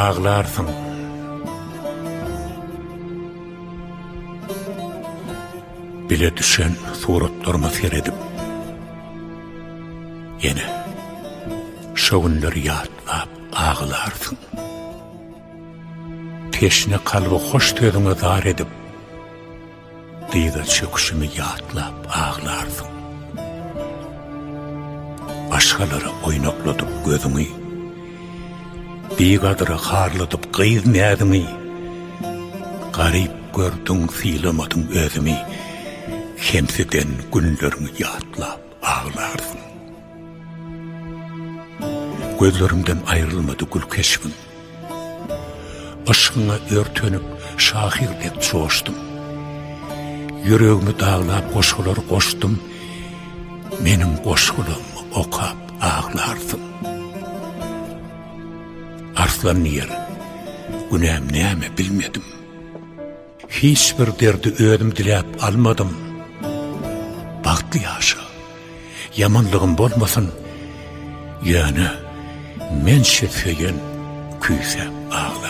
ağlarsın. Bile düşen suratlarımı seyredip, yine şu günleri yatlap ağlarsın. Teşne kalbi hoş tözüne zar edip, diğer çöküşümü yatlap ağlarsın. Başkaları oynakladıp gözümü, diğadırı harladıp kıyız nədimi, garip gördün silamadın özümü, hemsiden günlerini yatlap ağlarsın. Gözlerimden ayrılmadı gül keşfin, aşkına örtönüp şahirlet çoğuştum. Yüreğimi dağlap koşular koştum, benim koşularımı okap ağlarsın. Arslan yer, günahım neyme bilmedim. Hiçbir derdi ödüm dilep almadım. Baktı yaşa, yamanlığım bolmasın, yani men şefeyen küysem ağlar.